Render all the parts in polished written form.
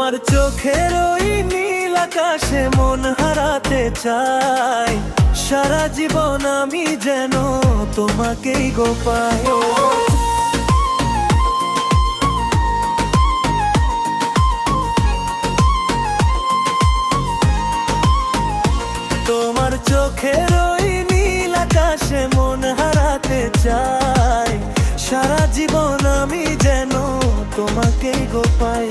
তোমার চোখের ওই নীল আকাশে মন হারাতে চাই, সারা জীবন আমি যেন তোমাকেই গো পাই। তোমার চোখের ওই নীল আকাশে মন হারাতে চাই, সারা জীবন আমি যেন তোমাকেই গো পাই।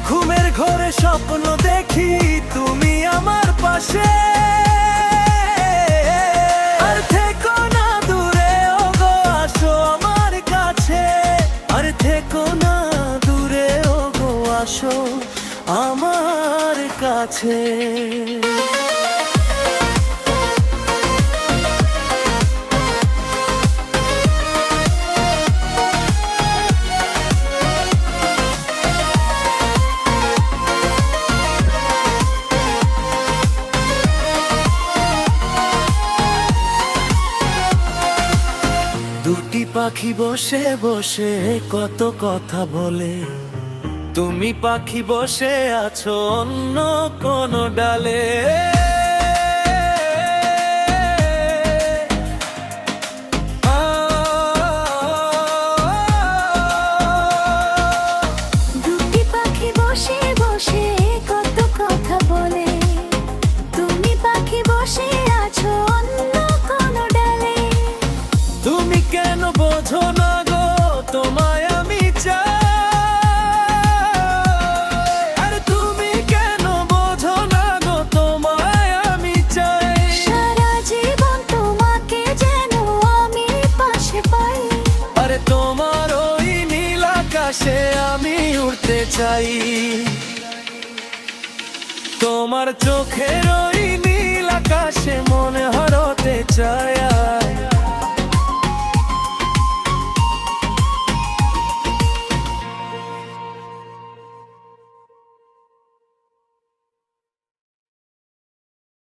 ঘুমের ঘরে স্বপ্ন দেখি তুমি আমার পাশে, আর থেকো না দূরে ওগো আসো আমার কাছে, আর থেকো না দূরে ওগো আসো আমার কাছে। দুটি পাখি বসে বসে কত কথা বলে, তুমি পাখি বসে আছো অন্য কোন ডালে। দুটি পাখি বসে বসে কত কথা বলে, তুমি পাখি বসে আছো অন্য কোন ডালে। তুমি কেন বোঝো না গো তোমায় আমি চাই, আর তুমি কেন বোঝো না গো তোমায় আমি চাই। সারা জীবন তোমাকে যেন আমি পাশে পাই, আরে তোমার ওই নীল আকাশে আমি উড়তে চাই। তোমার চোখের ওই নীল আকাশে মনে হারাতে চাই।